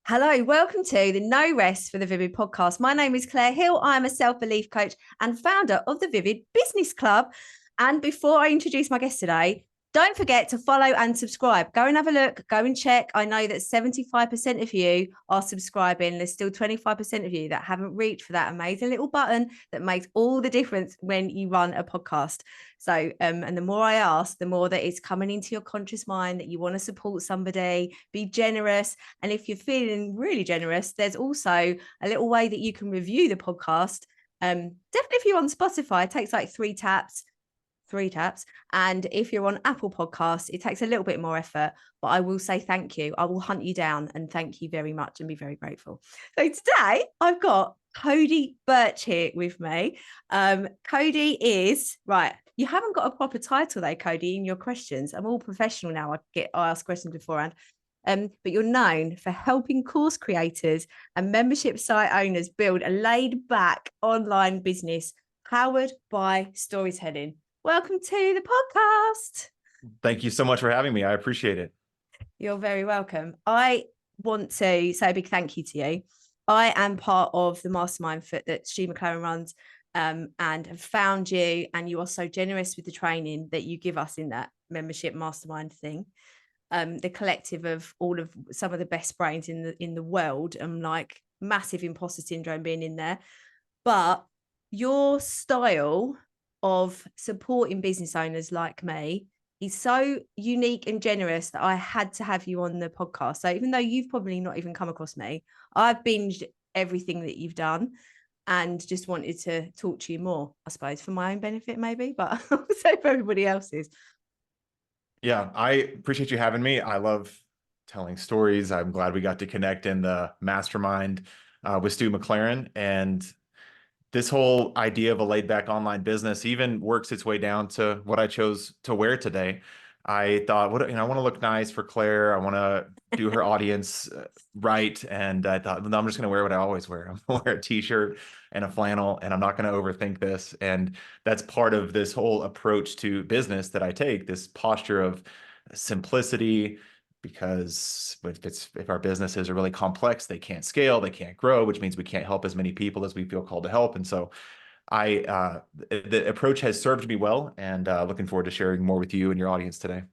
Hello, welcome to the No Rest for the Vivid podcast. My name is Claire Hill. I am a self-belief coach and founder of the Vivid Business Club. And before I introduce my guest today, don't forget to follow and subscribe. Go and have a look, go and check. I know that 75% of you are subscribing. There's still 25% of you that haven't reached for that amazing little button that makes all the difference when you run a podcast. So, and the more I ask, the more that it's coming into your conscious mind that you want to support somebody, be generous. And if you're feeling really generous, there's also a little way that you can review the podcast. Definitely if you're on Spotify, it takes like three taps. And if you're on Apple Podcasts, it takes a little bit more effort, but I will say thank you. I will hunt you down and thank you very much and be very grateful. So today I've got Cody Burch here with me. Cody is right. You haven't got a proper title though, Cody, in your questions. I'm all professional now. I ask questions beforehand. But you're known for helping course creators and membership site owners build a laid back online business powered by storytelling. Welcome to the podcast. Thank you so much for having me. I appreciate it. You're very welcome. I want to say a big thank you to you. I am part of the mastermind that Stu McLaren runs and have found you, and you are so generous with the training that you give us in that membership mastermind thing. The collective of all of some of the best brains in the world, and like massive imposter syndrome being in there. But your style of supporting business owners like me is so unique and generous that I had to have you on the podcast. So even though you've probably not even come across me, I've binged everything that you've done and just wanted to talk to you more, I suppose, for my own benefit maybe, but also for everybody else's. Yeah, I appreciate you having me. I love telling stories. I'm glad we got to connect in the mastermind with Stu McLaren. And this whole idea of a laid back online business even works its way down to what I chose to wear today. I thought, I want to look nice for Claire. I want to do her audience right. And I thought, no, I'm just going to wear what I always wear. I'm going to wear a t-shirt and a flannel, and I'm not going to overthink this. And that's part of this whole approach to business that I take, this posture of simplicity, because if our businesses are really complex, they can't scale, they can't grow, which means we can't help as many people as we feel called to help. And so the approach has served me well, and looking forward to sharing more with you and your audience today.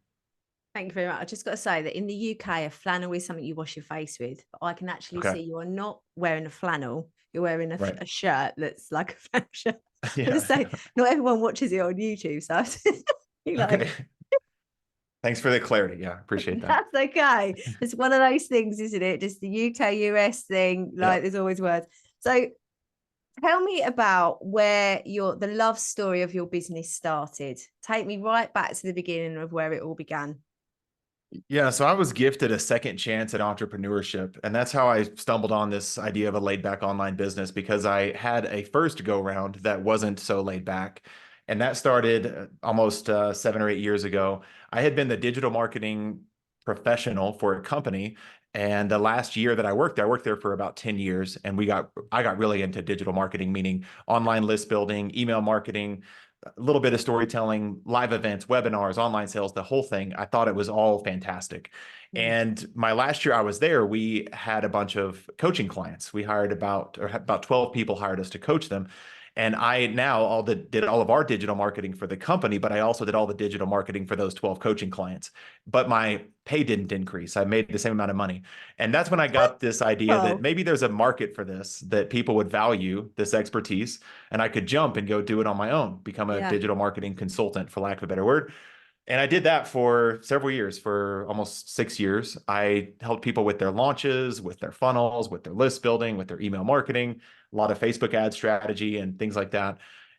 Thank you very much. I just got to say that in the UK, a flannel is something you wash your face with. But I can actually see you are not wearing a flannel. You're wearing a shirt that's like a flannel shirt. Yeah. I just say, not everyone watches it on YouTube. So okay. Thanks for the clarity. Yeah, appreciate that. That's okay. It's one of those things, isn't it? Just the UK US thing. Like there's always words. So tell me about where the love story of your business started. Take me right back to the beginning of where it all began. Yeah, so I was gifted a second chance at entrepreneurship, and that's how I stumbled on this idea of a laid back online business, because I had a first go round that wasn't so laid back. And that started almost 7 or 8 years ago. I had been the digital marketing professional for a company. And the last year that I worked there for about 10 years. And I got really into digital marketing, meaning online list building, email marketing, a little bit of storytelling, live events, webinars, online sales, the whole thing. I thought it was all fantastic. And my last year I was there, we had a bunch of coaching clients. We hired about 12 people hired us to coach them. And I now did all of our digital marketing for the company, but I also did all the digital marketing for those 12 coaching clients. But my pay didn't increase. I made the same amount of money. And that's when I got this idea that maybe there's a market for this, that people would value this expertise, and I could jump and go do it on my own, become a digital marketing consultant, for lack of a better word. And I did that for several years, for almost 6 years. I helped people with their launches, with their funnels, with their list building, with their email marketing, a lot of Facebook ad strategy and things like that.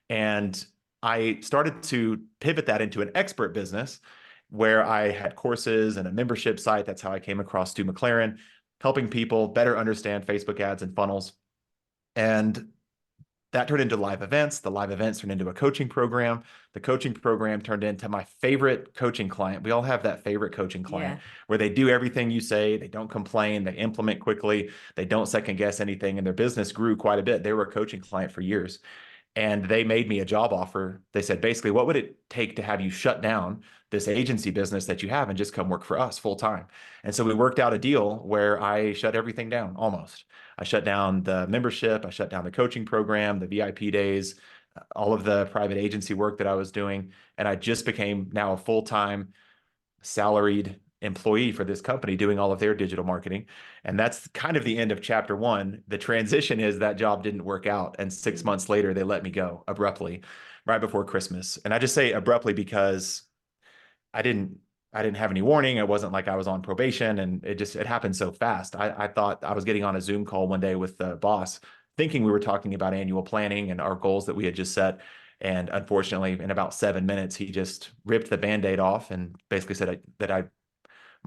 And I started to pivot that into an expert business where I had courses and a membership site. That's how I came across Stu McLaren, helping people better understand Facebook ads and funnels. And that turned into live events. The live events turned into a coaching program. The coaching program turned into my favorite coaching client. We all have that favorite coaching client where they do everything you say. They don't complain. They implement quickly. They don't second guess anything. And their business grew quite a bit. They were a coaching client for years. And they made me a job offer. They said, basically, what would it take to have you shut down this agency business that you have and just come work for us full time? And so we worked out a deal where I shut everything down almost. I shut down the membership, I shut down the coaching program, the VIP days, all of the private agency work that I was doing. And I just became now a full time salaried employee for this company doing all of their digital marketing. And that's kind of the end of chapter one. The transition is that job didn't work out. And 6 months later, they let me go abruptly right before Christmas. And I just say abruptly because I didn't I didn't have any warning. It wasn't like I was on probation, and it happened so fast. I thought I was getting on a Zoom call one day with the boss, thinking we were talking about annual planning and our goals that we had just set. And unfortunately, in about 7 minutes, he just ripped the Band-Aid off and basically said that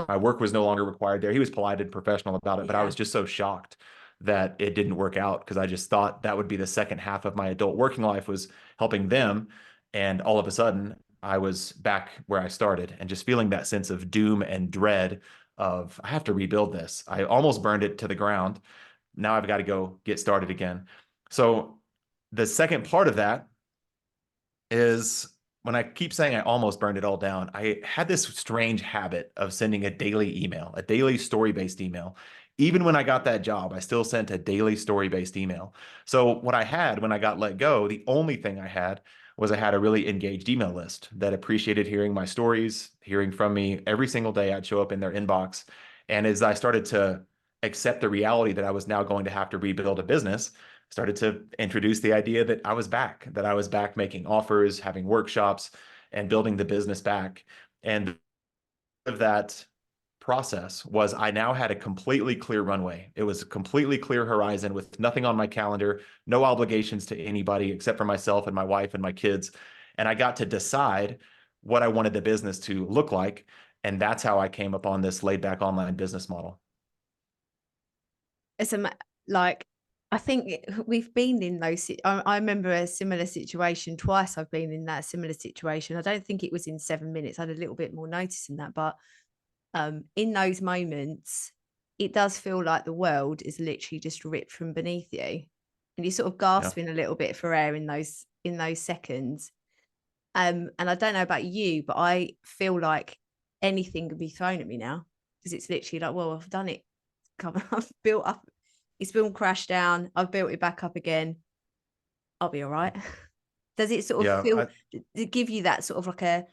my work was no longer required there. He was polite and professional about it, but I Yeah. was just so shocked that it didn't work out because I just thought that would be the second half of my adult working life, was helping them. And all of a sudden, I was back where I started and just feeling that sense of doom and dread of, I have to rebuild this. I almost burned it to the ground. Now I've got to go get started again. So the second part of that is, when I keep saying I almost burned it all down, I had this strange habit of sending a daily email, a daily story-based email. Even when I got that job, I still sent a daily story-based email. So what I had when I got let go, the only thing I had was I had a really engaged email list that appreciated hearing my stories, hearing from me every single day. I'd show up in their inbox. And as I started to accept the reality that I was now going to have to rebuild a business, started to introduce the idea that I was back making offers, having workshops, and building the business back. And of that process was, I now had a completely clear runway. It was a completely clear horizon with nothing on my calendar, no obligations to anybody except for myself and my wife and my kids. And I got to decide what I wanted the business to look like. And that's how I came upon this laid back online business model. It's like, I think we've been in those. I remember a similar situation twice. I've been in that similar situation. I don't think it was in 7 minutes. I had a little bit more notice in that, but in those moments, it does feel like the world is literally just ripped from beneath you, and you're sort of Yeah. gasping a little bit for air in those seconds. And I don't know about you, but I feel like anything could be thrown at me now, because it's literally like, well, I've done it. I've built up. It's been crashed down. I've built it back up again. I'll be all right. Does it sort of Yeah. feel, give you that sort of like an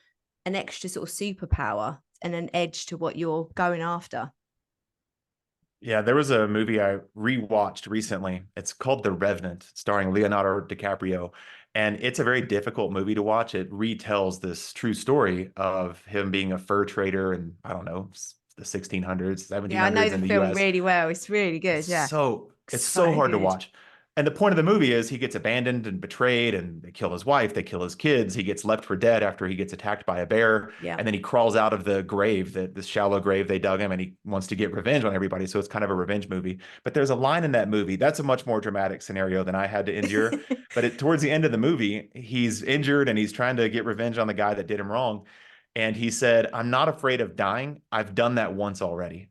extra sort of superpower and an edge to what you're going after? Yeah, there was a movie I rewatched recently. It's called The Revenant, starring Leonardo DiCaprio. And it's a very difficult movie to watch. It retells this true story of him being a fur trader in, I don't know, the 1600s, Yeah, I know 1700s the in the film US. really well. It's really good. Yeah, It's so so hard to good. watch. And the point of the movie is, he gets abandoned and betrayed, and they kill his wife, they kill his kids. He gets left for dead after he gets attacked by a bear. Yeah. And then he crawls out of the grave, the shallow grave they dug him, and he wants to get revenge on everybody. So it's kind of a revenge movie. But there's a line in that movie that's a much more dramatic scenario than I had to endure. But towards the end of the movie, he's injured and he's trying to get revenge on the guy that did him wrong. And he said, "I'm not afraid of dying. I've done that once already."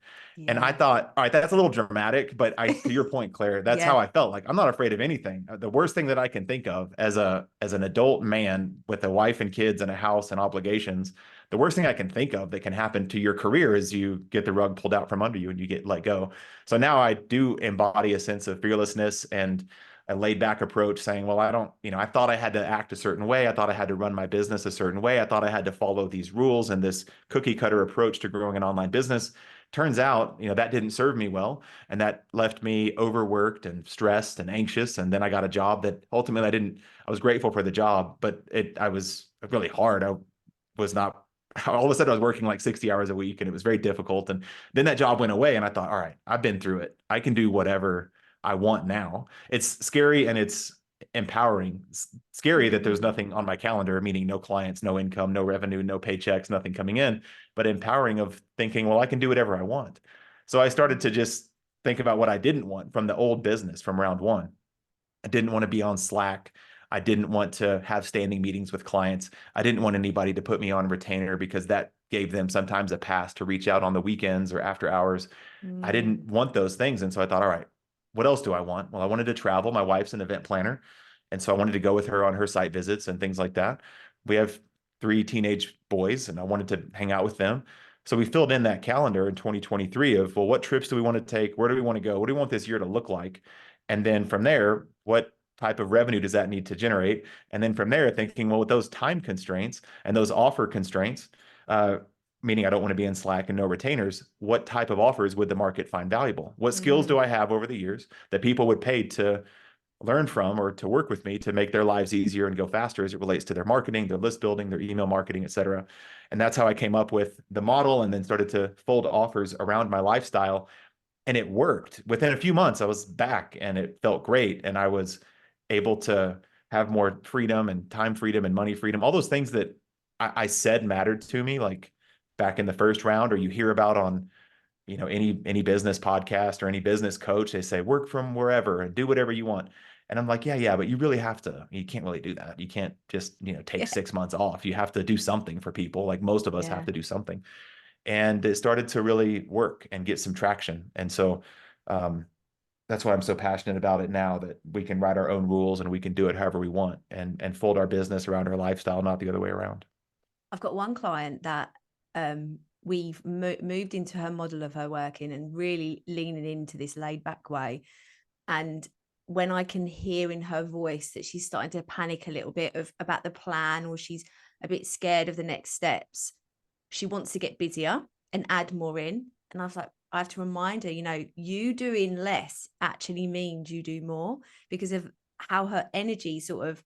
And I Yeah. thought, all right, that's a little dramatic, but to your point, Claire, that's Yeah. how I felt. Like, I'm not afraid of anything. The worst thing that I can think of as an adult man with a wife and kids and a house and obligations, the worst thing I can think of that can happen to your career is you get the rug pulled out from under you and you get let go. So now I do embody a sense of fearlessness and a laid back approach, saying, well, I don't, I thought I had to act a certain way. I thought I had to run my business a certain way. I thought I had to follow these rules and this cookie cutter approach to growing an online business. Turns out, that didn't serve me well. And that left me overworked and stressed and anxious. And then I got a job that ultimately I was grateful for the job, but I was really hard. I was not, all of a sudden I was working like 60 hours a week, and it was very difficult. And then that job went away, and I thought, all right, I've been through it. I can do whatever I want now. It's scary and it's empowering. It's scary that there's nothing on my calendar, meaning no clients, no income, no revenue, no paychecks, nothing coming in, but empowering of thinking, well, I can do whatever I want. So I started to just think about what I didn't want from the old business from round one. I didn't want to be on Slack. I didn't want to have standing meetings with clients. I didn't want anybody to put me on retainer, because that gave them sometimes a pass to reach out on the weekends or after hours. I didn't want those things. And so I thought, all right, what else do I want? Well, I wanted to travel. My wife's an event planner, And so I wanted to go with her on her site visits and things like that. We have 3 teenage boys, and I wanted to hang out with them. So we filled in that calendar in 2023 of, well, what trips do we want to take? Where do we want to go? What do we want this year to look like? And then from there, what type of revenue does that need to generate? And then from there, thinking, well, with those time constraints and those offer constraints, uh, meaning I don't want to be in Slack and no retainers, what type of offers would the market find valuable? What skills do I have over the years that people would pay to learn from or to work with me to make their lives easier and go faster as it relates to their marketing, their list building, their email marketing, et cetera. And that's how I came up with the model and then started to fold offers around my lifestyle. And it worked. Within a few months, I was back and it felt great. And I was able to have more freedom and time freedom and money freedom, all those things that I said mattered to me, like back in the first round, or you hear about on any business podcast or any business coach. They say work from wherever and do whatever you want. And I'm like, yeah, but you can't really do that. You can't just take Yeah. 6 months off. You have to do something for people. Like most of us have Yeah. to do something. And it started to really work and get some traction. And so um, that's why I'm so passionate about it now, that we can write our own rules and we can do it however we want and fold our business around our lifestyle, not the other way around. I've got one client that we've moved into her model of her working and really leaning into this laid back way. And when I can hear in her voice that she's starting to panic a little bit about the plan, or she's a bit scared of the next steps, she wants to get busier and add more in. And I was like, I have to remind her, you doing less actually means you do more, because of how her energy sort of,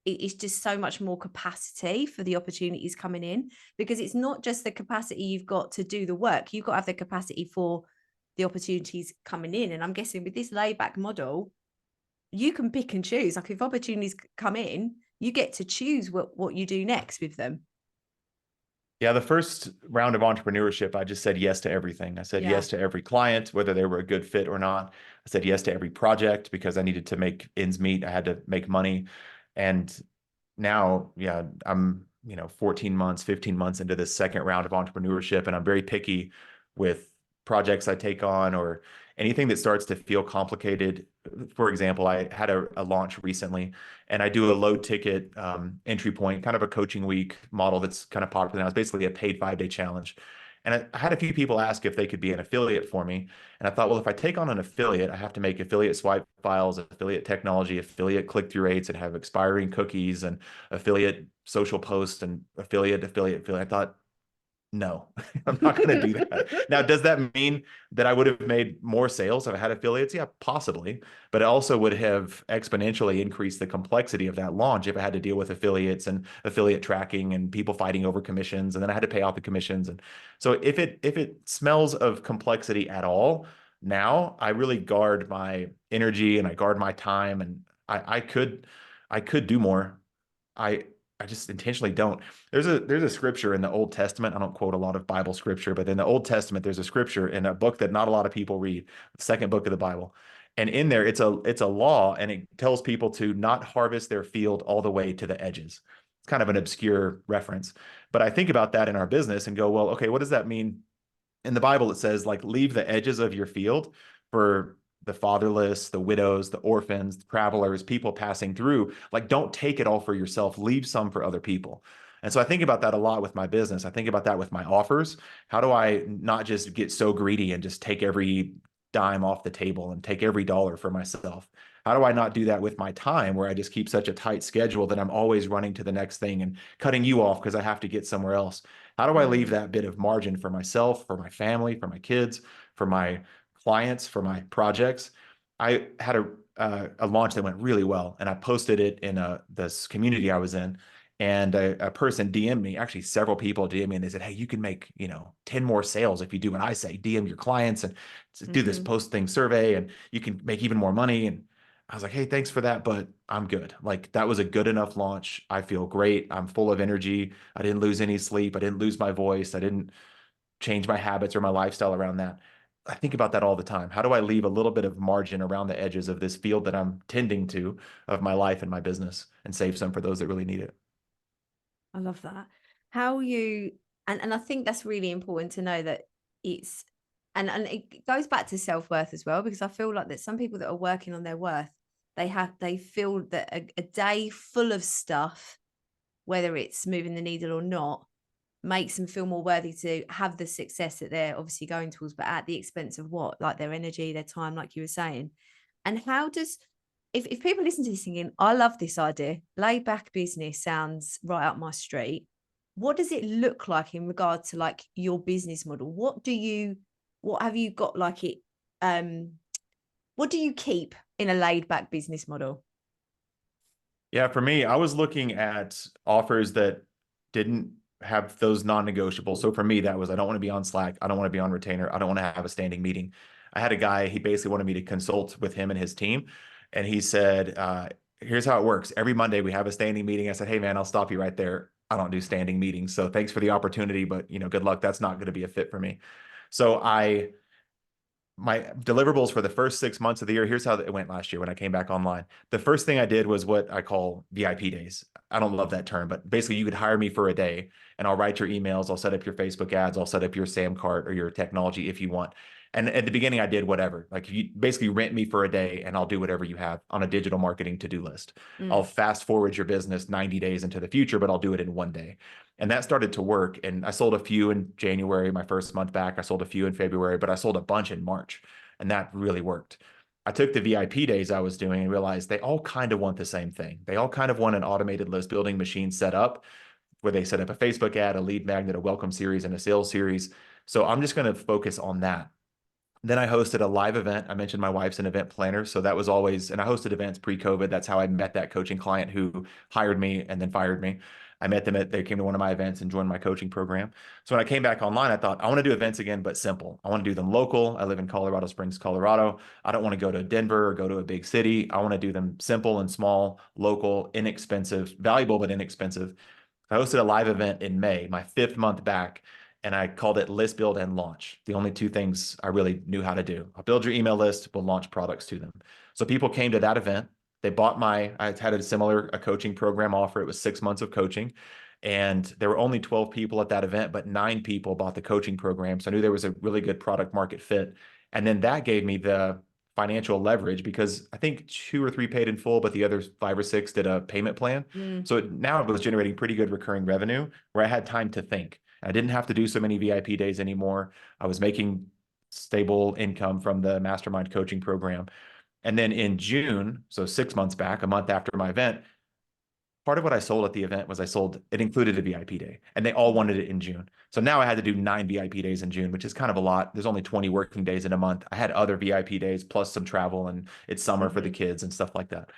it's just so much more capacity for the opportunities coming in, because it's not just the capacity you've got to do the work, you've got to have the capacity for the opportunities coming in. And I'm guessing with this layback model, you can pick and choose. Like if opportunities come in, you get to choose what you do next with them. Yeah, the first round of entrepreneurship, I just said yes to everything. I said yes to every client, whether they were a good fit or not. I said yes to every project because I needed to make ends meet. I had to make money. And now, yeah, I'm, 14 months, 15 months into this second round of entrepreneurship, and I'm very picky with projects I take on or anything that starts to feel complicated. For example, I had a launch recently, and I do a low ticket entry point, kind of a coaching week model that's kind of popular now. It's basically a paid 5-day challenge. And I had a few people ask if they could be an affiliate for me. And I thought, well, if I take on an affiliate, I have to make affiliate swipe files, affiliate technology, affiliate click-through rates, and have expiring cookies and affiliate social posts and affiliate. I thought, no, I'm not going to do that. Now, does that mean that I would have made more sales if I had affiliates? Yeah, possibly. But it also would have exponentially increased the complexity of that launch if I had to deal with affiliates and affiliate tracking and people fighting over commissions. And then I had to pay out the commissions. And so if it smells of complexity at all, now I really guard my energy and I guard my time, and I could do more. I just intentionally don't. There's a scripture in the Old Testament. I don't quote a lot of Bible scripture, but in the Old Testament, there's a scripture in a book that not a lot of people read, the second book of the Bible. And in there, it's a law, and it tells people to not harvest their field all the way to the edges. It's kind of an obscure reference, but I think about that in our business and go, well, okay, what does that mean? In the Bible, it says like leave the edges of your field for the fatherless, the widows, the orphans, the travelers, people passing through. Like, don't take it all for yourself. Leave some for other people. And so I think about that a lot with my business. I think about that with my offers. How do I not just get so greedy and just take every dime off the table and take every dollar for myself? How do I not do that with my time, where I just keep such a tight schedule that I'm always running to the next thing and cutting you off because I have to get somewhere else? How do I leave that bit of margin for myself, for my family, for my kids, for my clients, for my projects? I had a launch that went really well, and I posted it in this community I was in, and a person DM'd me. Actually, several people DM'd me, and they said, "Hey, you can make 10 more sales if you do what I say. DM your clients and do this post thing survey, and you can make even more money." And I was like, "Hey, thanks for that, but I'm good." Like, that was a good enough launch. I feel great. I'm full of energy. I didn't lose any sleep. I didn't lose my voice. I didn't change my habits or my lifestyle around that. I think about that all the time. How do I leave a little bit of margin around the edges of this field that I'm tending to of my life and my business, and save some for those that really need it? I love that. How you, and I think that's really important to know that it's, and it goes back to self-worth as well, because I feel like there's some people that are working on their worth they feel that a day full of stuff, whether it's moving the needle or not, makes them feel more worthy to have the success that they're obviously going towards, but at the expense of what? Like their energy, their time, like you were saying. And how does, if people listen to this thinking, I love this idea, laid back business sounds right up my street. What does it look like in regard to like your business model? What have you got like it, what do you keep in a laid back business model? Yeah, for me, I was looking at offers that didn't have those non-negotiables. So for me, that was I don't want to be on Slack, I don't want to be on retainer, I don't want to have a standing meeting. I had a guy, he basically wanted me to consult with him and his team. And he said, here's how it works. Every Monday we have a standing meeting. I said, hey man, I'll stop you right there. I don't do standing meetings. So thanks for the opportunity, but good luck. That's not going to be a fit for me. So my deliverables for the first 6 months of the year, here's how it went last year when I came back online. The first thing I did was what I call VIP days. I don't love that term, but basically you could hire me for a day and I'll write your emails, I'll set up your Facebook ads, I'll set up your SAM cart or your technology if you want. And at the beginning, I did whatever. Like you basically rent me for a day and I'll do whatever you have on a digital marketing to-do list. I'll fast forward your business 90 days into the future, but I'll do it in one day. And that started to work. And I sold a few in January, my first month back. I sold a few in February, but I sold a bunch in March. And that really worked. I took the VIP days I was doing and realized they all kind of want the same thing. They all kind of want an automated list building machine set up where they set up a Facebook ad, a lead magnet, a welcome series, and a sales series. So I'm just going to focus on that. Then I hosted a live event. I mentioned my wife's an event planner. So that was always, and I hosted events pre-COVID. That's how I met that coaching client who hired me and then fired me. I met them they came to one of my events and joined my coaching program. So when I came back online, I thought, I want to do events again, but simple. I want to do them local. I live in Colorado Springs, Colorado. I don't want to go to Denver or go to a big city. I want to do them simple and small, local, inexpensive, valuable, but inexpensive. I hosted a live event in May, my 5th month back, and I called it list build and launch. The only two things I really knew how to do. I'll build your email list, we'll launch products to them. So people came to that event. They bought I had a coaching program offer. It was 6 months of coaching. And there were only 12 people at that event, but 9 people bought the coaching program. So I knew there was a really good product market fit. And then that gave me the financial leverage because I think 2 or 3 paid in full, but the other 5 or 6 did a payment plan. So now it was generating pretty good recurring revenue where I had time to think. I didn't have to do so many VIP days anymore. I was making stable income from the mastermind coaching program. And then in June, so 6 months back, a month after my event, part of what I sold at the event was it included a VIP day, and they all wanted it in June. So now I had to do 9 VIP days in June, which is kind of a lot. There's only 20 working days in a month. I had other VIP days plus some travel, and it's summer for the kids and stuff like that.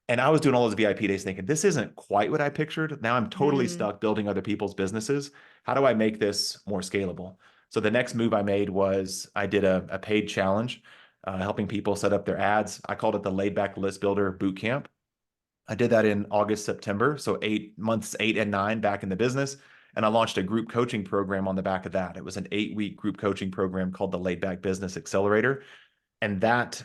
And I was doing all those VIP days thinking, this isn't quite what I pictured. Now I'm totally stuck building other people's businesses. How do I make this more scalable? So the next move I made was I did a paid challenge, helping people set up their ads. I called it the Laid Back List Builder Bootcamp. I did that in August, September. So 8 months, 8 and 9 back in the business. And I launched a group coaching program on the back of that. It was an 8-week group coaching program called the Laid Back Business Accelerator. And that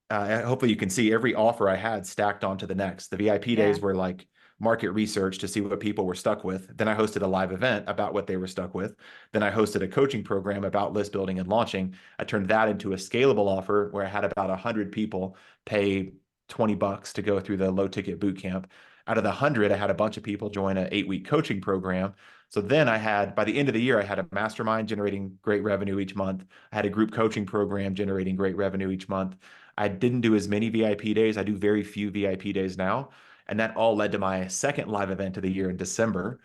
hopefully you can see every offer I had stacked onto the next. The VIP days were like market research to see what people were stuck with. Then I hosted a live event about what they were stuck with. Then I hosted a coaching program about list building and launching. I turned that into a scalable offer where I had about 100 people pay $20 to go through the low ticket boot camp. Out of the 100, I had a bunch of people join an 8-week coaching program. So then by the end of the year, I had a mastermind generating great revenue each month. I had a group coaching program generating great revenue each month. I didn't do as many VIP days. I do very few VIP days now. And that all led to my second live event of the year in December,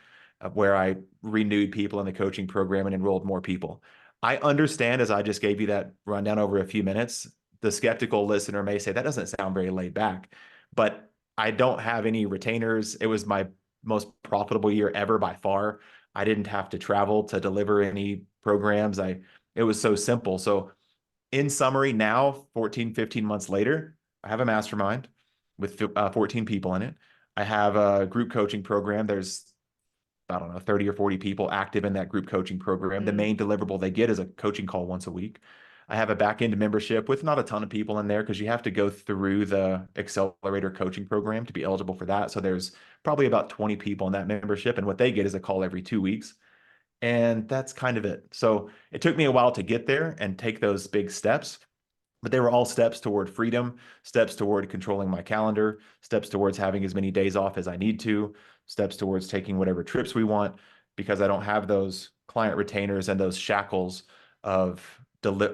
where I renewed people in the coaching program and enrolled more people. I understand, as I just gave you that rundown over a few minutes, the skeptical listener may say that doesn't sound very laid back, but I don't have any retainers. It was my most profitable year ever by far. I didn't have to travel to deliver any programs. It was so simple. So in summary, now 14, 15 months later, I have a mastermind with 14 people in it. I have a group coaching program. There's, I don't know, 30 or 40 people active in that group coaching program. The main deliverable they get is a coaching call once a week. I have a back end membership with not a ton of people in there because you have to go through the accelerator coaching program to be eligible for that. So there's probably about 20 people in that membership. And what they get is a call every 2 weeks. And that's kind of it. So it took me a while to get there and take those big steps. But they were all steps toward freedom, steps toward controlling my calendar, steps towards having as many days off as I need to, steps towards taking whatever trips we want, because I don't have those client retainers and those shackles of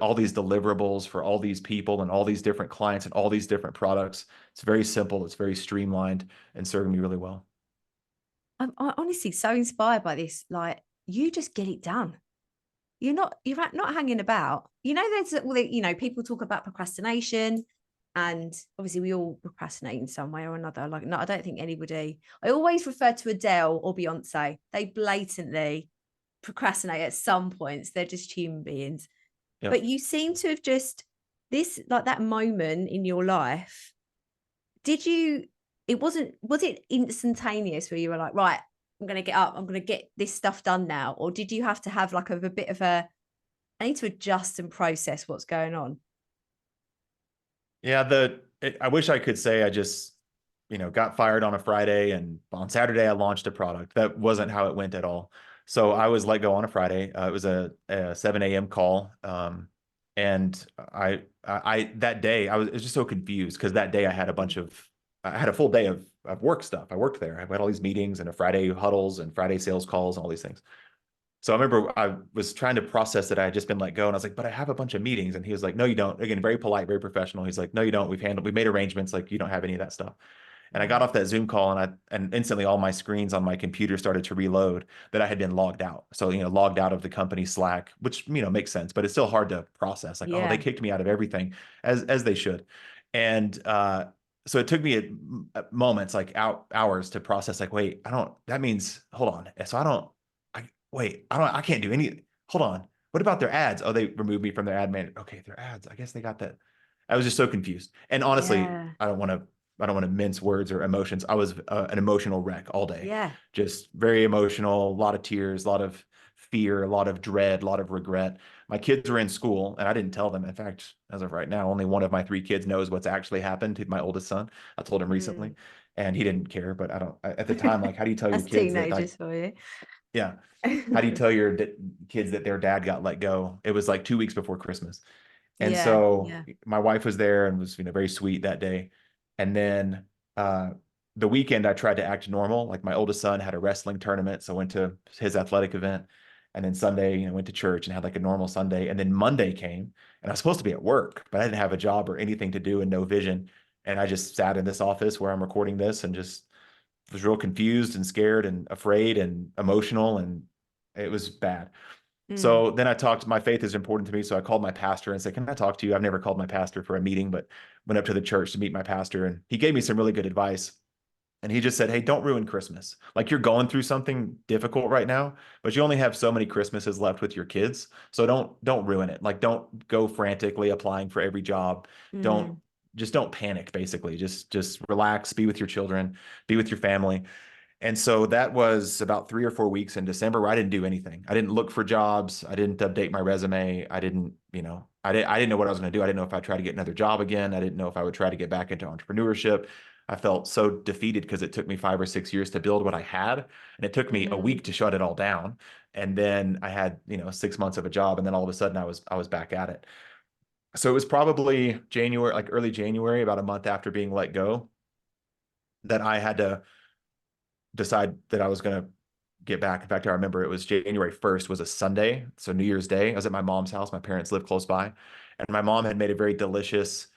all these deliverables for all these people and all these different clients and all these different products. It's very simple, it's very streamlined, and serving me really well. I'm honestly so inspired by this. Like, you just get it done. You're not hanging about. There's people talk about procrastination, and obviously we all procrastinate in some way or another. Like, no, I don't think anybody. I always refer to Adele or Beyonce. They blatantly procrastinate at some points. They're just human beings. Yep. But you seem to have just this, like, that moment in your life. Did you? Was it instantaneous where you were like, right, I'm going to get up, I'm going to get this stuff done now? Or did you have to have like a bit of I need to adjust and process what's going on? Yeah, I wish I could say I just, got fired on a Friday and on Saturday I launched a product. That wasn't how it went at all. So I was let go on a Friday. It was a 7 a.m. call. And I that day I was just so confused because that day I had a full day of work stuff. I worked there. I had all these meetings and a Friday huddles and Friday sales calls and all these things. So I remember I was trying to process that I had just been let go, and I was like, but I have a bunch of meetings. And he was like, no, you don't. Again, very polite, very professional. He's like, no, you don't. We made arrangements. Like, you don't have any of that stuff. And I got off that Zoom call, and instantly all my screens on my computer started to reload that I had been logged out. So, logged out of the company Slack, which, makes sense, but it's still hard to process. Like, oh, they Yeah. kicked me out of everything, as they should. And so it took me moments, like hours, to process, like, wait, that means, hold on. So I can't do any, hold on. What about their ads? Oh, they removed me from their ad manager. Okay, their ads. I guess they got that. I was just so confused. And honestly, Yeah. I don't want to mince words or emotions. I was an emotional wreck all day, Yeah. just very emotional, a lot of tears, a lot of fear, a lot of dread, a lot of regret. My kids were in school and I didn't tell them. In fact, as of right now, only one of my three kids knows what's actually happened to my oldest son. I told him recently and he didn't care, but at the time, like, how do you tell your That's kids that, like, teenagers for you. yeah, how do you tell your kids that their dad got let go? It was like 2 weeks before Christmas. And Yeah. so Yeah. my wife was there and was, very sweet that day. And then the weekend I tried to act normal. Like, my oldest son had a wrestling tournament, so I went to his athletic event. And then Sunday, went to church and had like a normal Sunday. And then Monday came and I was supposed to be at work, but I didn't have a job or anything to do and no vision. And I just sat in this office where I'm recording this and just was real confused and scared and afraid and emotional, and it was bad. Mm. So then my faith is important to me. So I called my pastor and said, can I talk to you? I've never called my pastor for a meeting, but went up to the church to meet my pastor. And he gave me some really good advice. And he just said, hey, don't ruin Christmas. Like, you're going through something difficult right now, but you only have so many Christmases left with your kids. So don't ruin it. Like, don't go frantically applying for every job. Don't Mm. just don't panic, basically. Just relax, be with your children, be with your family. And so that was about 3 or 4 weeks in December where I didn't do anything. I didn't look for jobs. I didn't update my resume. I didn't know what I was going to do. I didn't know if I'd try to get another job again. I didn't know if I would try to get back into entrepreneurship. I felt so defeated because it took me 5 or 6 years to build what I had. And it took me a Mm. week to shut it all down. And then I had, 6 months of a job. And then all of a sudden I was back at it. So it was probably January, like early January, about a month after being let go, that I had to decide that I was going to get back. In fact, I remember it was January 1st was a Sunday. So New Year's Day, I was at my mom's house. My parents live close by. And my mom had made a very delicious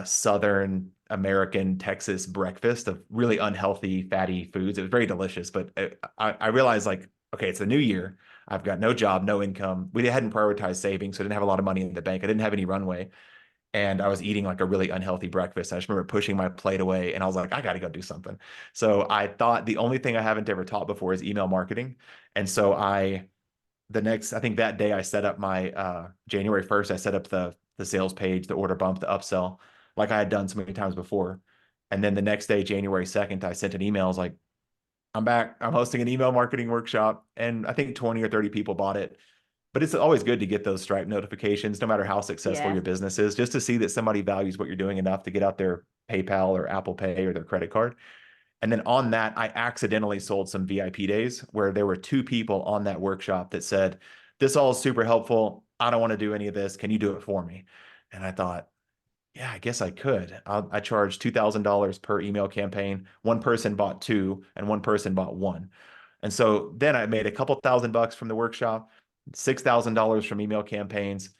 Southern American Texas breakfast of really unhealthy, fatty foods. It was very delicious. But I realized, like, okay, it's the new year. I've got no job, no income. We hadn't prioritized savings, so I didn't have a lot of money in the bank. I didn't have any runway, and I was eating like a really unhealthy breakfast. I just remember pushing my plate away and I was like, I got to go do something. So I thought the only thing I haven't ever taught before is email marketing. And so I think that day I set up my January 1st, I set up the sales page, the order bump, the upsell, like I had done so many times before. And then the next day, January 2nd, I sent an email. I was like, I'm back. I'm hosting an email marketing workshop. And I think 20 or 30 people bought it. But it's always good to get those Stripe notifications, no matter how successful Yeah. your business is, just to see that somebody values what you're doing enough to get out their PayPal or Apple Pay or their credit card. And then on that, I accidentally sold some VIP days where there were two people on that workshop that said, this all is super helpful. I don't want to do any of this. Can you do it for me? And I thought, yeah, I guess I could. I charged $2,000 per email campaign. One person bought two, and one person bought one. And so then I made a couple $1,000 from the workshop, $6,000 from email campaigns.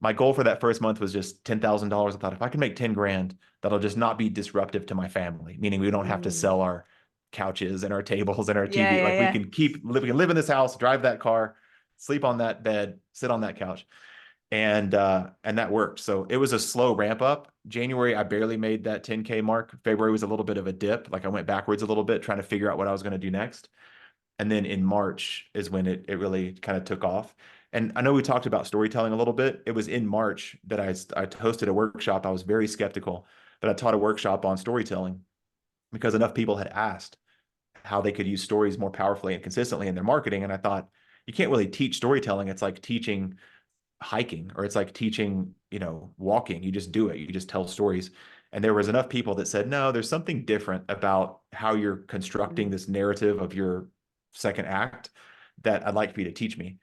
My goal for that first month was just $10,000. I thought if I can make 10 grand, that'll just not be disruptive to my family, meaning we don't have to Mm. sell our couches and our tables and our Yeah, TV. yeah, Like we yeah. can we can live in this house, drive that car, sleep on that bed, sit on that couch, and that worked. So it was a slow ramp up. January, I barely made that 10K mark. February was a little bit of a dip. Like I went backwards a little bit, trying to figure out what I was going to do next. And then in March is when it really kind of took off. And I know we talked about storytelling a little bit. It was in March that I hosted a workshop. I was very skeptical, but I taught a workshop on storytelling because enough people had asked how they could use stories more powerfully and consistently in their marketing. And I thought, you can't really teach storytelling. It's like teaching hiking, or it's like teaching, walking. You just do it. You just tell stories. And there was enough people that said, no, there's something different about how you're constructing Mm. this narrative of your second act that I'd like for you to teach me.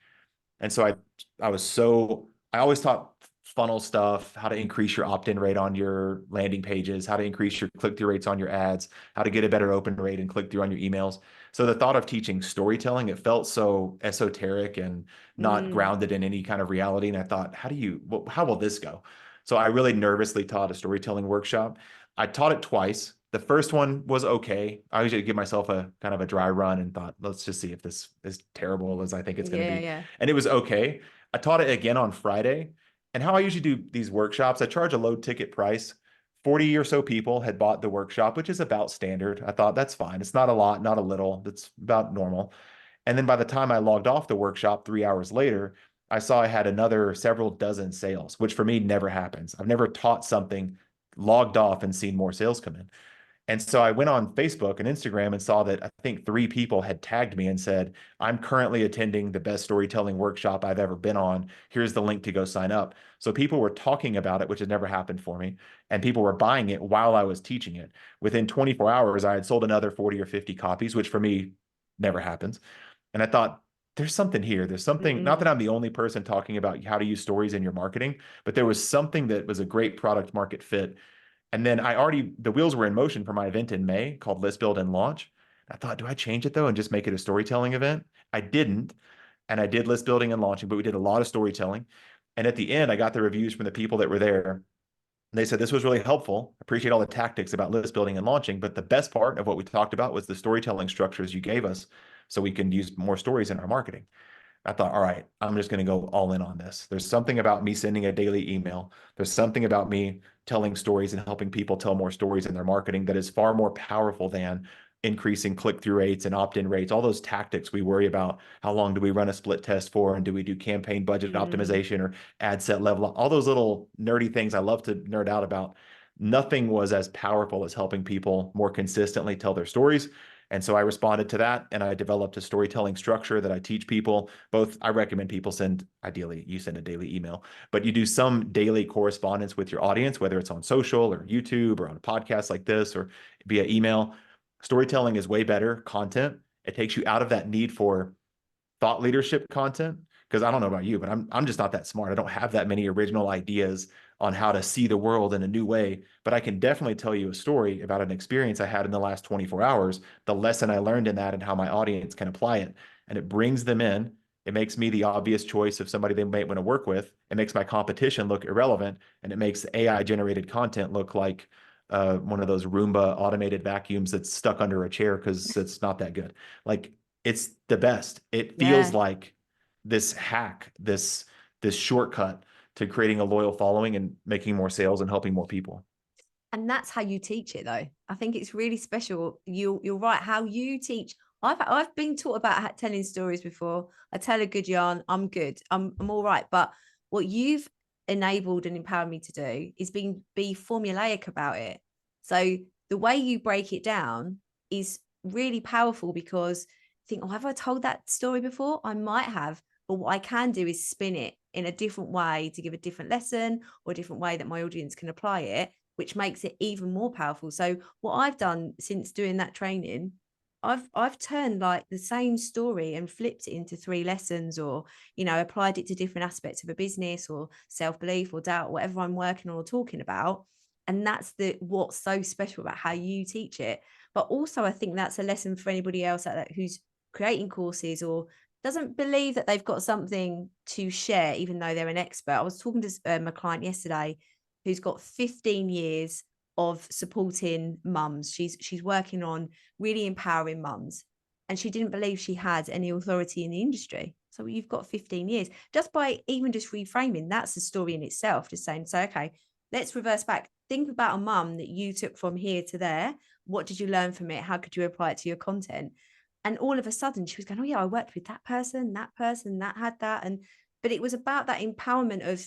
And so I always taught funnel stuff, how to increase your opt-in rate on your landing pages, how to increase your click-through rates on your ads, how to get a better open rate and click-through on your emails. So the thought of teaching storytelling, it felt so esoteric and not Mm. grounded in any kind of reality. And I thought, how will this go? So I really nervously taught a storytelling workshop. I taught it twice. The first one was okay. I usually give myself a kind of a dry run and thought, let's just see if this is terrible as I think it's going to Yeah, be. yeah. And it was okay. I taught it again on Friday. And how I usually do these workshops, I charge a low ticket price. 40 or so people had bought the workshop, which is about standard. I thought that's fine. It's not a lot, not a little. That's about normal. And then by the time I logged off the workshop 3 hours later, I saw I had another several dozen sales, which for me never happens. I've never taught something, logged off, and seen more sales come in. And so I went on Facebook and Instagram and saw that I think 3 people had tagged me and said, I'm currently attending the best storytelling workshop I've ever been on. Here's the link to go sign up. So people were talking about it, which had never happened for me. And people were buying it while I was teaching it. Within 24 hours, I had sold another 40 or 50 copies, which for me never happens. And I thought, there's something here. There's something, not that Mm. I'm the only person talking about how to use stories in your marketing, but there was something that was a great product market fit. And then the wheels were in motion for my event in May called List Build and Launch. I thought, do I change it though and just make it a storytelling event? I didn't. And I did list building and launching, but we did a lot of storytelling. And at the end, I got the reviews from the people that were there. They said, this was really helpful. Appreciate all the tactics about list building and launching. But the best part of what we talked about was the storytelling structures you gave us so we can use more stories in our marketing. I thought, all right, I'm just going to go all in on this. There's something about me sending a daily email. There's something about me telling stories and helping people tell more stories in their marketing that is far more powerful than increasing click-through rates and opt-in rates. All those tactics we worry about. How long do we run a split test for? And do we do campaign budget Mm. optimization or ad set level? All those little nerdy things I love to nerd out about. Nothing was as powerful as helping people more consistently tell their stories. And so I responded to that and I developed a storytelling structure that I teach people. Both, I recommend people ideally, you send a daily email, but you do some daily correspondence with your audience, whether it's on social or YouTube or on a podcast like this or via email. Storytelling is way better content. It takes you out of that need for thought leadership content. Because I don't know about you, but I'm just not that smart. I don't have that many original ideas on how to see the world in a new way. But I can definitely tell you a story about an experience I had in the last 24 hours, the lesson I learned in that, and how my audience can apply it. And it brings them in. It makes me the obvious choice of somebody they might want to work with. It makes my competition look irrelevant, and it makes AI generated content look like one of those Roomba automated vacuums that's stuck under a chair because it's not that good. Like it's the best. It feels Yeah. like this hack, this shortcut to creating a loyal following and making more sales and helping more people. And that's how you teach it, though. I think it's really special. You're right. How you teach. I've been taught about telling stories before. I tell a good yarn. I'm good. I'm all right. But what you've enabled and empowered me to do is be formulaic about it. So the way you break it down is really powerful because I think, oh, have I told that story before? I might have. But what I can do is spin it in a different way to give a different lesson or a different way that my audience can apply it, which makes it even more powerful. So what I've done since doing that training I've turned like the same story and flipped it into 3 lessons, or applied it to different aspects of a business or self-belief or doubt, whatever I'm working on or talking about. And that's the what's so special about how you teach it. But also I think that's a lesson for anybody else out there who's creating courses or doesn't believe that they've got something to share, even though they're an expert. I was talking to a client yesterday who's got 15 years of supporting mums. She's working on really empowering mums. And she didn't believe she had any authority in the industry. So you've got 15 years. Just by even just reframing, that's a story in itself. Just saying, so, okay, let's reverse back. Think about a mum that you took from here to there. What did you learn from it? How could you apply it to your content? And all of a sudden she was going, oh yeah, I worked with that person that had that. But it was about that empowerment of,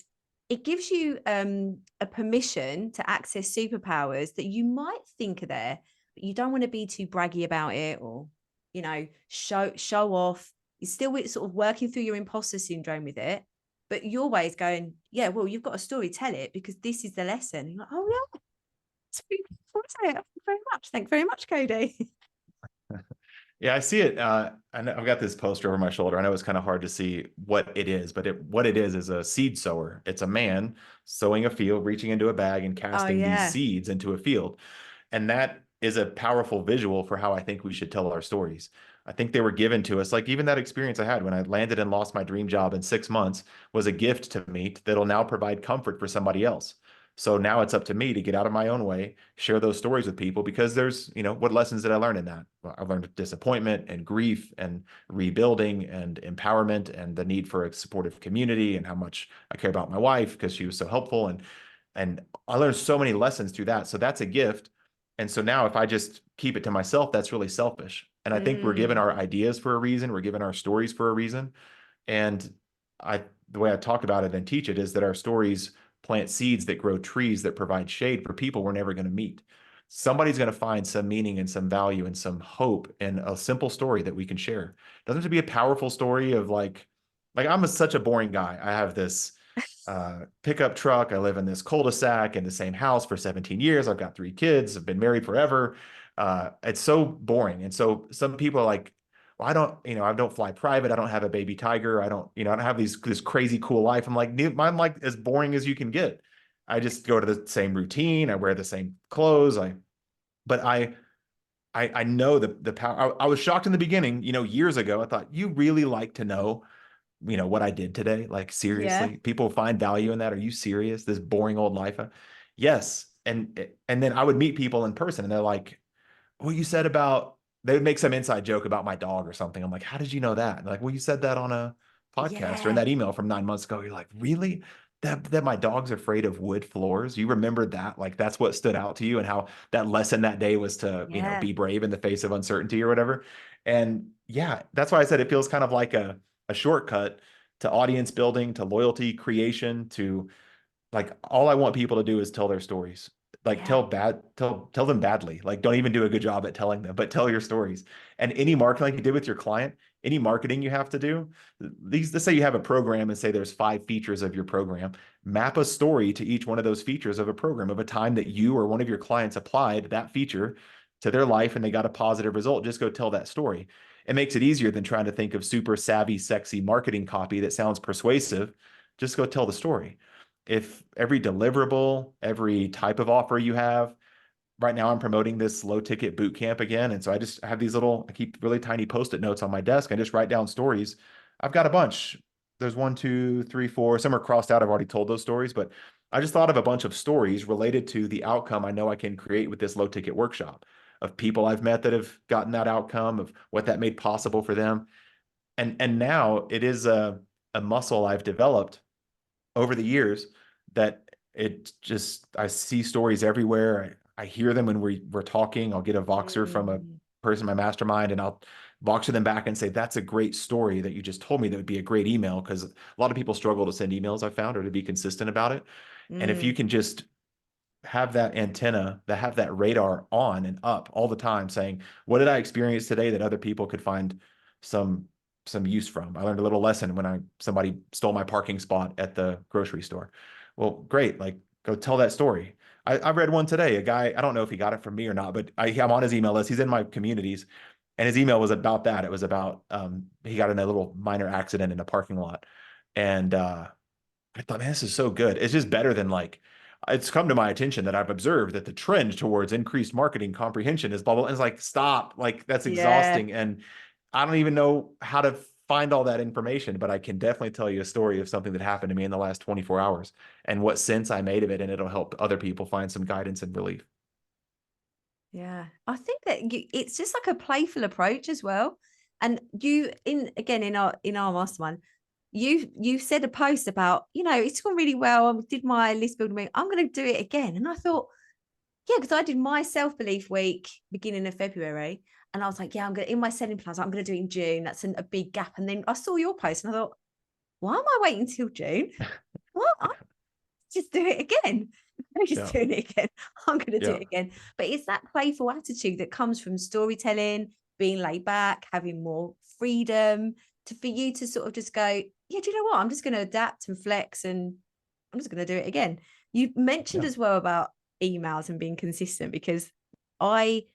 it gives you a permission to access superpowers that you might think are there, but you don't want to be too braggy about it, or show off. You're still sort of working through your imposter syndrome with it, but your way is going, yeah, well, you've got a story, tell it, because this is the lesson. And you're like, oh yeah, it's really cool, isn't it? Thank you very much, Cody. Yeah, I see it. I know I've got this poster over my shoulder. I know it's kind of hard to see what it is, but what it is a seed sower. It's a man sowing a field, reaching into a bag and Oh casting these yeah. seeds into a field. And that is a powerful visual for how I think we should tell our stories. I think they were given to us. Like even that experience I had when I landed and lost my dream job in 6 months was a gift to me that'll now provide comfort for somebody else. So now it's up to me to get out of my own way, share those stories with people, because there's, what lessons did I learn in that? Well, I learned disappointment and grief and rebuilding and empowerment and the need for a supportive community and how much I care about my wife because she was so helpful. And I learned so many lessons through that. So that's a gift. And so now if I just keep it to myself, that's really selfish. And I think we're given Mm, our ideas for a reason. We're given our stories for a reason. And the way I talk about it and teach it is that our stories plant seeds that grow trees that provide shade for people we're never going to meet. Somebody's going to find some meaning and some value and some hope in a simple story that we can share. It doesn't have to be a powerful story of like I'm such a boring guy. I have this pickup truck. I live in this cul-de-sac in the same house for 17 years. I've got 3 kids. I've been married forever. It's so boring. And so some people are like, well, I don't fly private. I don't have a baby tiger. I don't have this crazy cool life. I'm like, I'm like as boring as you can get. I just go to the same routine. I wear the same clothes. But I know the power. I was shocked in the beginning, years ago. I thought, you really like to know what I did today? Like yeah. seriously, people find value in that. Are you serious? This boring old life? Yes. And then I would meet people in person and they're like, what you said about, they would make some inside joke about my dog or something. I'm like, how did you know that? And they're like, well, you said that on a podcast or in Yeah. that email from 9 months ago. You're like, really? That my dog's afraid of wood floors. You remembered that? Like that's what stood out to you, and how that lesson that day was to, Yeah. be brave in the face of uncertainty or whatever. And yeah, that's why I said it feels kind of like a shortcut to audience building, to loyalty creation, to like all I want people to do is tell their stories. Like Yeah. tell them badly. Like don't even do a good job at telling them, but tell your stories. And any marketing like you did with your client, any marketing you have to do, let's say you have a program and say there's 5 features of your program, map a story to each one of those features of a program of a time that you or one of your clients applied that feature to their life and they got a positive result. Just go tell that story. It makes it easier than trying to think of super savvy, sexy marketing copy that sounds persuasive. Just go tell the story. If every deliverable, every type of offer you have, right now I'm promoting this low ticket boot camp again. And so I just have I keep really tiny post-it notes on my desk. I just write down stories. I've got a bunch. There's 1, 2, 3, 4. Some are crossed out. I've already told those stories, but I just thought of a bunch of stories related to the outcome I know I can create with this low ticket workshop, of people I've met that have gotten that outcome, of what that made possible for them. And now it is a muscle I've developed over the years that I see stories everywhere. I hear them when we're talking. I'll get a Voxer from a Mm, person in my mastermind and I'll Voxer them back and say, that's a great story that you just told me. That would be a great email. Because a lot of people struggle to send emails, I've found, or to be consistent about it. And if you mm, can just have that antenna, that have that radar on and up all the time saying, what did I experience today that other people could find some use from? I learned a little lesson when somebody stole my parking spot at the grocery store. Well, great. Like go tell that story. I read one today, a guy, I don't know if he got it from me or not, but I'm on his email list. He's in my communities. And his email was about that. It was about he got in a little minor accident in a parking lot. And I thought, man, this is so good. It's just better than like, it's come to my attention that I've observed that the trend towards increased marketing comprehension is blah, blah. And it's like, stop, like that's Yeah. exhausting. And I don't even know how to find all that information, but I can definitely tell you a story of something that happened to me in the last 24 hours and what sense I made of it. And it'll help other people find some guidance and relief. Yeah. I think that it's just like a playful approach as well. And you in again in our mastermind, you said a post about, it's gone really well. I did my list building week. I'm gonna do it again. And I thought, yeah, because I did my self-belief week beginning of February. And I was like, yeah, I'm gonna in my selling plans, I'm gonna do it in June. That's a big gap. And then I saw your post and I thought, why am I waiting till June? What? I'm just do it again. I'm just Yeah. doing it again. I'm going to do Yeah. it again. But it's that playful attitude that comes from storytelling, being laid back, having more freedom for you to sort of just go, yeah, do you know what? I'm just going to adapt and flex and I'm just going to do it again. You mentioned Yeah. as well about emails and being consistent because I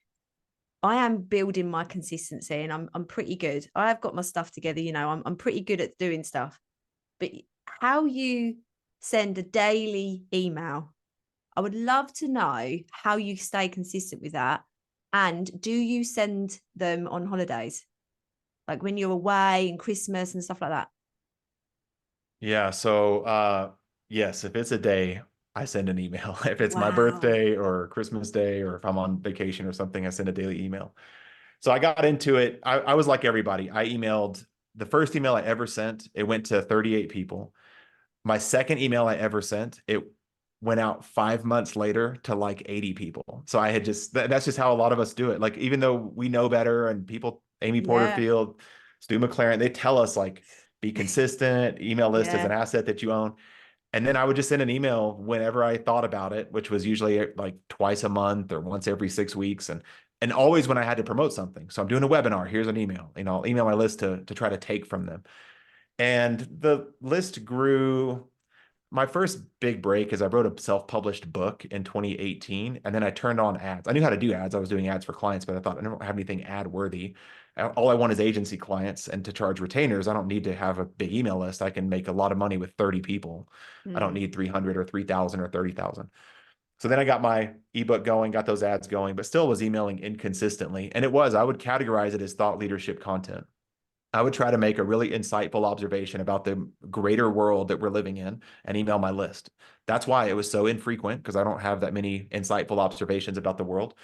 I am building my consistency and I'm pretty good. I've got my stuff together, I'm pretty good at doing stuff. But how you send a daily email, I would love to know how you stay consistent with that. And do you send them on holidays? Like when you're away and Christmas and stuff like that? Yeah. So, yes, if it's a day, I send an email. If it's my Wow. birthday or Christmas Day, or if I'm on vacation or something, I send a daily email. So I got into it. I was like everybody. I emailed the first email I ever sent. It went to 38 people. My second email I ever sent, it went out 5 months later to like 80 people. So I had just, that's just how a lot of us do it. Like, even though we know better and people, Amy Yeah. Porterfield, Stu McLaren, they tell us like, be consistent, email list is an Yeah. asset that you own. And then I would just send an email whenever I thought about it, which was usually like twice a month or once every 6 weeks. And always when I had to promote something. So I'm doing a webinar, here's an email, I'll email my list to try to take from them. And the list grew. My first big break is I wrote a self-published book in 2018, and then I turned on ads. I knew how to do ads. I was doing ads for clients, but I thought I don't have anything ad worthy. All I want is agency clients, and to charge retainers, I don't need to have a big email list. I can make a lot of money with 30 people. I don't Mm. need 300 or 3,000 or 30,000. So then I got my ebook going, got those ads going, but still was emailing inconsistently. And I would categorize it as thought leadership content. I would try to make a really insightful observation about the greater world that we're living in and email my list. That's why it was so infrequent, because I don't have that many insightful observations about the world,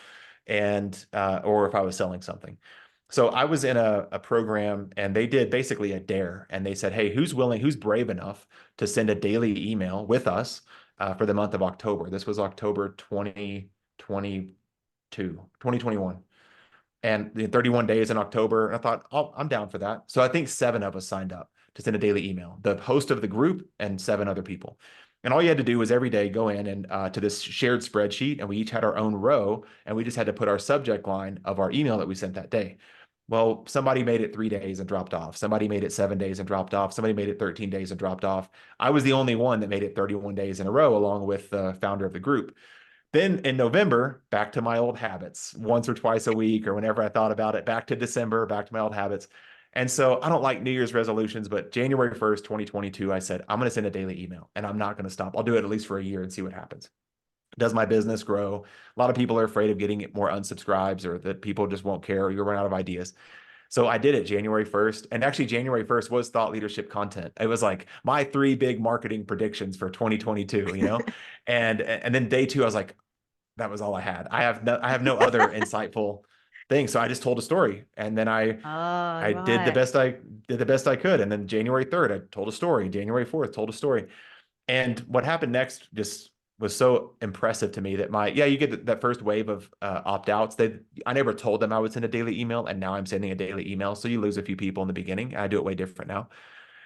and or if I was selling something. So I was in a program and they did basically a dare, and they said, hey, who's brave enough to send a daily email with us for the month of October? This was October 2021, and the 31 days in October. And I thought, oh, I'm down for that. So I think 7 of us signed up to send a daily email, the host of the group and 7 other people. And all you had to do was every day go in and to this shared spreadsheet, and we each had our own row, and we just had to put our subject line of our email that we sent that day. Well, somebody made it 3 days and dropped off. Somebody made it 7 days and dropped off. Somebody made it 13 days and dropped off. I was the only one that made it 31 days in a row, along with the founder of the group. Then in November, back to my old habits, once or twice a week, or whenever I thought about it, back to December, back to my old habits. And so I don't like New Year's resolutions, but January 1st, 2022, I said, I'm going to send a daily email, and I'm not going to stop. I'll do it at least for a year and see what happens. Does my business grow? A lot of people are afraid of getting more unsubscribes, or that people just won't care, or you run out of ideas. So I did it January 1st. And actually, January 1st was thought leadership content. It was like my 3 big marketing predictions for 2022. And then day 2, I was like, that was all I had. I have no other insightful thing. So I just told a story, and then I Oh, I did the right. best I did the best I could. And then January 3rd, I told a story. January 4th, told a story. And what happened next just was so impressive to me that you get that first wave of opt-outs. I never told them I would send a daily email, and now I'm sending a daily email. So you lose a few people in the beginning. I do it way different now.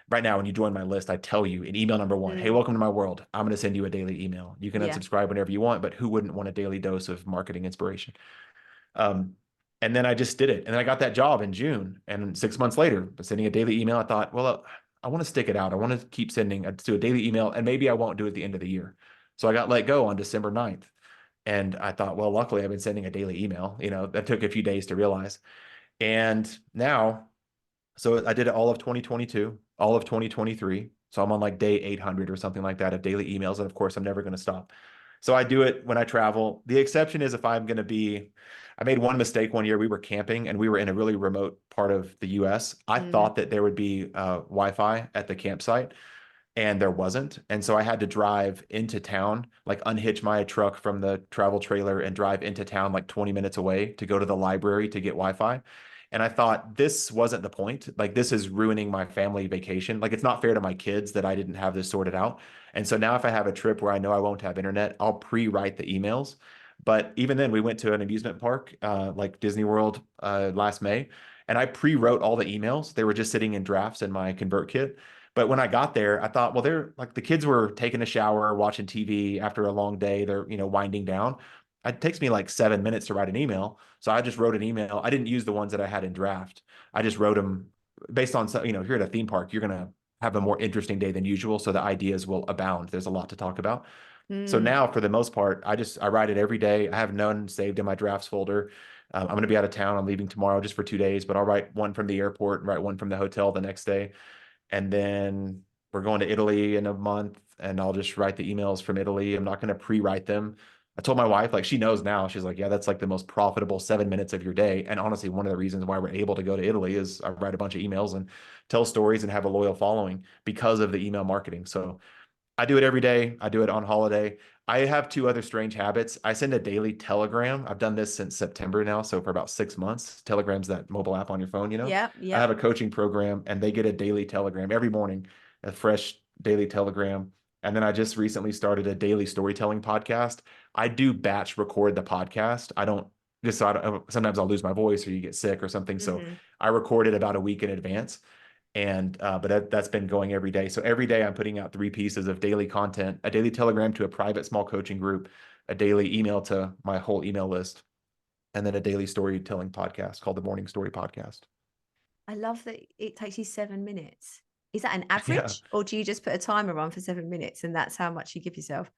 Right now, when you join my list, I tell you in email number 1, hey, Mm. welcome to my world. I'm going to send you a daily email. You can Yeah. unsubscribe whenever you want, but who wouldn't want a daily dose of marketing inspiration? Um, and then I just did it. And then I got that job in June. And 6 months later, sending a daily email, I thought, well, I want to stick it out. I want to keep sending do a daily email, and maybe I won't do it at the end of the year. So I got let go on December 9th. And I thought, well, luckily I've been sending a daily email. That took a few days to realize. And now, so I did it all of 2022, all of 2023. So I'm on like day 800 or something like that of daily emails. And of course, I'm never going to stop. So I do it when I travel. The exception is if I'm going to be, I made one mistake one year. We were camping and we were in a really remote part of the US. I Mm. thought that there would be Wi-Fi at the campsite, and there wasn't. And so I had to drive into town, like unhitch my truck from the travel trailer and drive into town like 20 minutes away to go to the library to get Wi-Fi. And I thought this wasn't the point. Like this is ruining my family vacation. Like it's not fair to my kids that I didn't have this sorted out. And so now if I have a trip where I know I won't have internet, I'll pre-write the emails. But even then, we went to an amusement park, like Disney World, last May, and I pre-wrote all the emails. They were just sitting in drafts in my ConvertKit. But when I got there, I thought, well, they're like the kids were taking a shower, watching TV after a long day. They're, winding down. It takes me like 7 minutes to write an email. So I just wrote an email. I didn't use the ones that I had in draft. I just wrote them based on, if you're at a theme park, you're going to have a more interesting day than usual. So the ideas will abound. There's a lot to talk about. So Mm. now for the most part, I write it every day. I have none saved in my drafts folder. I'm going to be out of town. I'm leaving tomorrow just for 2 days, but I'll write one from the airport and write one from the hotel the next day. And then we're going to Italy in a month, and I'll just write the emails from Italy. I'm not going to pre-write them. I told my wife, like she knows now, she's like, yeah, that's like the most profitable 7 minutes of your day. And honestly, one of the reasons why we're able to go to Italy is I write a bunch of emails and tell stories and have a loyal following because of the email marketing. So I do it every day. I do it on holiday. I have two other strange habits. I send a daily telegram. I've done this since September now, so for about 6 months. Telegram's that mobile app on your phone. Yep. I have Yep. a coaching program and they get a daily telegram every morning, a fresh daily telegram. And then I just recently started a daily storytelling podcast. I do batch record the podcast. I don't just so I don't, sometimes I'll lose my voice or you get sick or something. So Hmm. I record it about a week in advance. And but that's been going every day. So every day I'm putting out 3 pieces of daily content: a daily telegram to a private small coaching group, a daily email to my whole email list, and then a daily storytelling podcast called the Morning Story Podcast. I love that it takes you 7 minutes. Is that an Yeah. average, or do you just put a timer on for 7 minutes and that's how much you give yourself?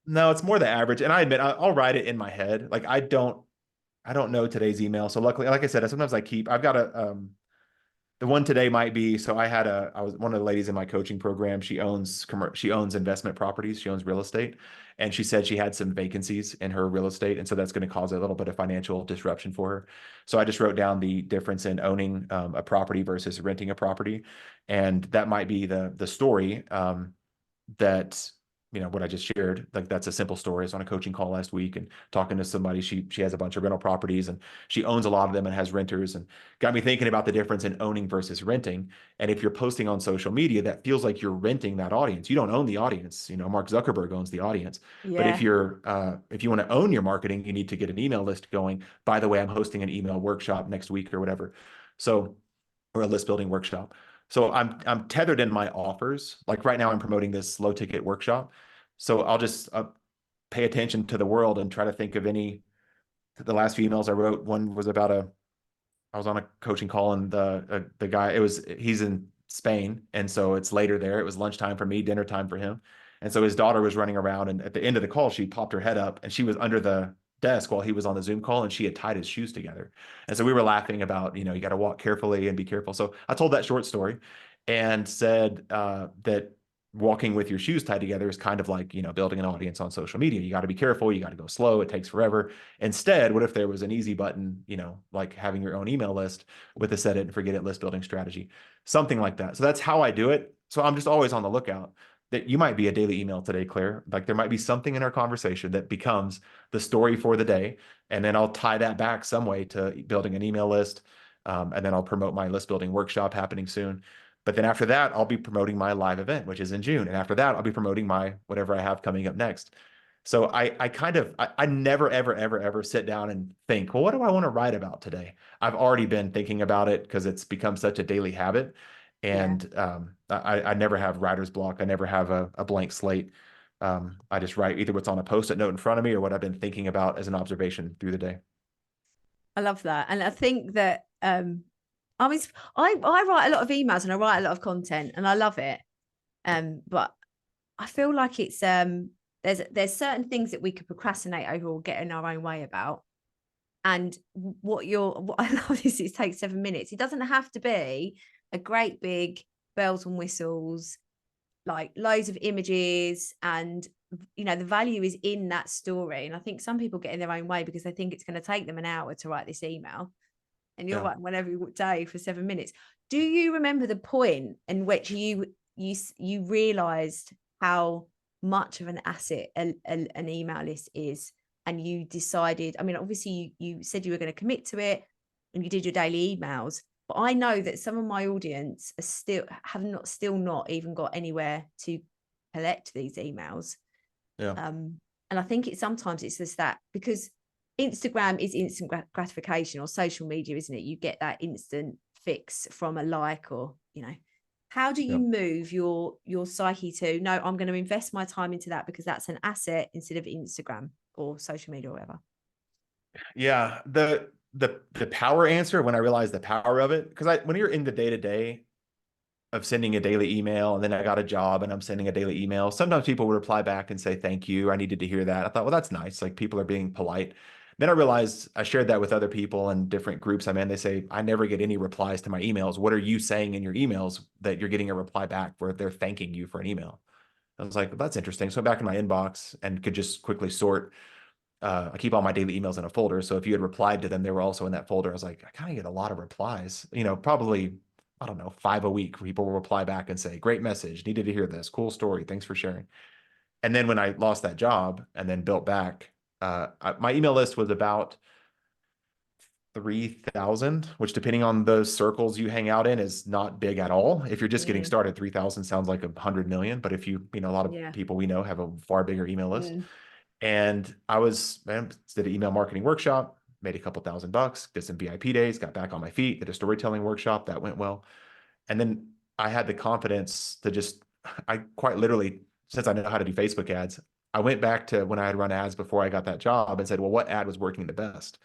No, it's more the average. And I admit I'll write it in my head. Like I don't know today's email. So luckily, like I said, sometimes I've got the one today might be, so I was one of the ladies in my coaching program. She owns investment properties. She owns real estate. And she said she had some vacancies in her real estate. And so that's going to cause a little bit of financial disruption for her. So I just wrote down the difference in owning a property versus renting a property. And that might be the story that what I just shared. Like that's a simple story. I was on a coaching call last week and talking to somebody. She has a bunch of rental properties and she owns a lot of them and has renters, and got me thinking about the difference in owning versus renting. And if you're posting on social media, that feels like you're renting that audience. You don't own the audience. Mark Zuckerberg owns the audience. But if Yeah. you want to own your marketing, you need to get an email list going. By the way, I'm hosting an email workshop next week or whatever. So, or a list building workshop. So I'm tethered in my offers. Like right now, I'm promoting this low ticket workshop. So I'll just pay attention to the world and try to think of any. The last few emails I wrote, one was about I was on a coaching call and the guy, he's in Spain, and so it's later there. It was lunchtime for me, dinner time for him. And so his daughter was running around, and at the end of the call, she popped her head up and she was under the desk while he was on the Zoom call, and she had tied his shoes together. And so we were laughing about, you got to walk carefully and be careful. So I told that short story and said that walking with your shoes tied together is kind of like, building an audience on social media. You got to be careful. You got to go slow. It takes forever. Instead, what if there was an easy button, like having your own email list with a set it and forget it list building strategy, something like that. So that's how I do it. So I'm just always on the lookout that you might be a daily email today, Claire. Like there might be something in our conversation that becomes the story for the day. And then I'll tie that back some way to building an email list. And then I'll promote my list building workshop happening soon. But then after that, I'll be promoting my live event, which is in June. And after that, I'll be promoting my whatever I have coming up next. So I never, ever, ever, ever sit down and think, well, what do I want to write about today? I've already been thinking about it because it's become such a daily habit. Yeah. And I never have writer's block. I never have a blank slate. I just write either what's on a post-it note in front of me or what I've been thinking about as an observation through the day. I love that. And I think that I mean I write a lot of emails and I write a lot of content and I love it. But I feel like it's there's certain things that we could procrastinate over or get in our own way about. And what I love is it takes 7 minutes. It doesn't have to be a great big bells and whistles, like loads of images, and the value is in that story. And I think some people get in their own way because they think it's going to take them an hour to write this email, and you're Yeah. writing one every day for 7 minutes. Do you remember the point in which you realized how much of an asset an email list is, and you decided, I mean, obviously you said you were going to commit to it and you did your daily emails, but I know that some of my audience are still not even got anywhere to collect these emails. Yeah. And I think sometimes it's just that, because Instagram is instant gratification, or social media, isn't it? You get that instant fix from a like, or how do you Yeah. move your psyche to, no, I'm going to invest my time into that because that's an asset, instead of Instagram or social media or whatever? Yeah. The power answer, when I realized the power of it, because when you're in the day-to-day of sending a daily email, and then I got a job and I'm sending a daily email, sometimes people would reply back and say, thank you, I needed to hear that. I thought, well, that's nice. Like, people are being polite. Then I realized, I shared that with other people and different groups I'm in. They say, I never get any replies to my emails. What are you saying in your emails that you're getting a reply back where they're thanking you for an email? I was like, well, that's interesting. So I went back in my inbox and could just quickly sort. I keep all my daily emails in a folder. So if you had replied to them, they were also in that folder. I was like, I kind of get a lot of replies, probably, I don't know, 5 a week. People will reply back and say, great message, needed to hear this, cool story, thanks for sharing. And then when I lost that job and then built back, my email list was about 3,000, which, depending on those circles you hang out in, is not big at all. If you're just getting Mm, started, 3,000 sounds like 100 million. But if a lot of yeah. people we know have a far bigger email list. Mm, And did an email marketing workshop, made a couple $1,000, did some VIP days, got back on my feet, did a storytelling workshop that went well. And then I had the confidence to I quite literally, since I know how to do Facebook ads, I went back to when I had run ads before I got that job and said, well, what ad was working the best?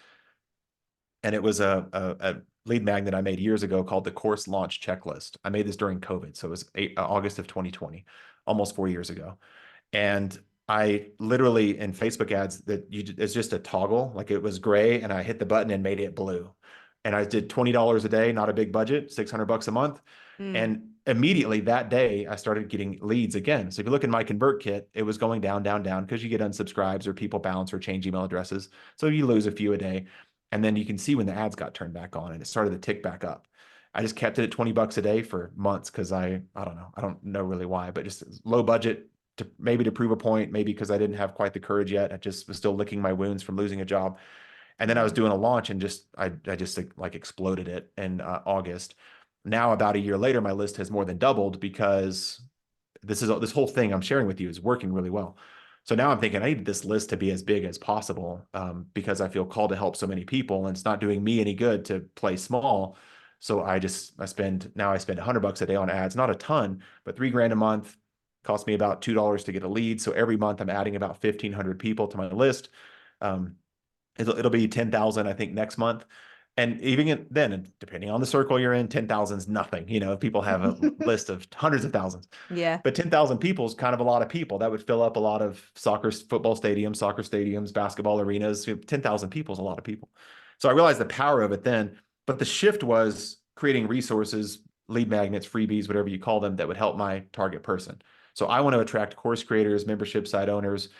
And it was a lead magnet I made years ago called the Course Launch Checklist. I made this during COVID. So it was August of 2020, almost 4 years ago. And I literally, in Facebook ads, it's just a toggle. Like, it was gray and I hit the button and made it blue. And I did $20 a day, not a big budget, $600 a month. mm, And immediately that day, I started getting leads again. So if you look in my convert kit, it was going down, down, down, because you get unsubscribes or people bounce or change email addresses. So you lose a few a day. And then you can see when the ads got turned back on and it started to tick back up. I just kept it at $20 a day for months because I don't know. I don't know really why, but just low budget, to prove a point, maybe because I didn't have quite the courage yet. I just was still licking my wounds from losing a job. And then I was mm, doing a launch and I just like exploded it in August. Now, about a year later, my list has more than doubled because this whole thing I'm sharing with you is working really well. So now I'm thinking I need this list to be as big as possible, because I feel called to help so many people, and it's not doing me any good to play small. So I spend $100 a day on ads, not a ton, but $3,000 a month. Costs me about $2 to get a lead. So every month I'm adding about 1,500 people to my list. Um, it'll be 10,000, I think, next month. And even then, depending on the circle you're in, 10,000 is nothing. People have a list of hundreds of thousands, yeah. but 10,000 people is kind of a lot of people. That would fill up a lot of football stadiums, soccer stadiums, basketball arenas. 10,000 people is a lot of people. So I realized the power of it then. But the shift was creating resources, lead magnets, freebies, whatever you call them, that would help my target person. So I want to attract course creators, membership site owners,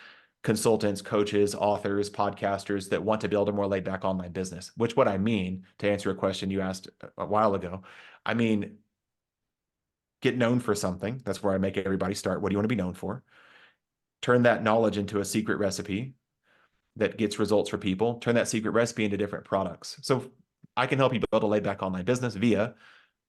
consultants, coaches, authors, podcasters that want to build a more laid back online business. Which, what I mean, to answer a question you asked a while ago, I mean, get known for something. That's where I make everybody start. What do you want to be known for? Turn that knowledge into a secret recipe that gets results for people. Turn that secret recipe into different products. So I can help you build a laid back online business via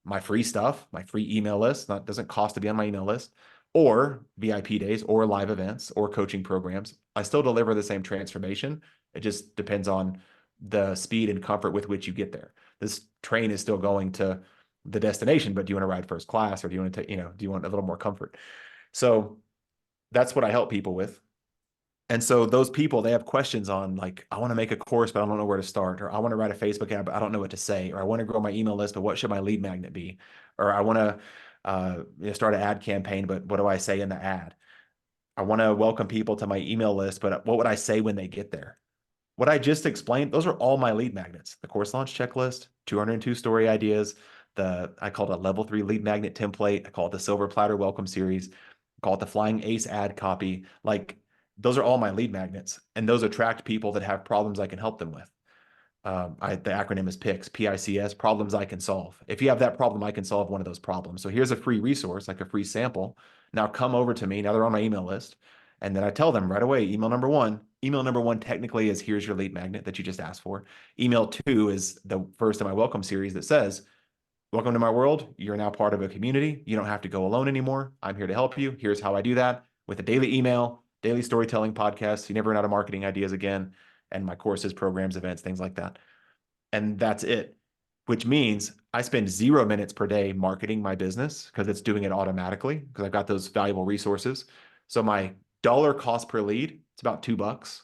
my free stuff, my free email list. That doesn't cost to be on my email list, or VIP days, or live events, or coaching programs. I still deliver the same transformation. It just depends on the speed and comfort with which you get there. This train is still going to the destination, but do you want to ride first class, or do you want to do you want a little more comfort? So that's what I help people with. And so those people, they have questions on, like, I want to make a course, but I don't know where to start, or I want to write a Facebook ad, but I don't know what to say, or I want to grow my email list, but what should my lead magnet be? Or I want to start an ad campaign, but what do I say in the ad? I want to welcome people to my email list, but what would I say when they get there? what I just explained, those are all my lead magnets. The course launch checklist, 202 story ideas, I call it a level 3 lead magnet template. I call it the silver platter welcome series. I call it the flying ace ad copy. Like those are all my lead magnets, and those attract people that have problems I can help them with. The acronym is PICS, PICS, problems I can solve. If you have that problem, I can solve one of those problems. So here's a free resource, like a free sample. Now come over to me. Now they're on my email list. And then I tell them right away, email number one. Email number one technically is here's your lead magnet that you just asked for. Email two is the first in my welcome series that says, welcome to my world. You're now part of a community. You don't have to go alone anymore. I'm here to help you. Here's how I do that with a daily email, daily storytelling podcast. You never run out of marketing ideas again. And my courses, programs, events, things like that. And that's it, which means I spend 0 minutes per day marketing my business because it's doing it automatically because I've got those valuable resources. So my dollar cost per lead, it's about $2.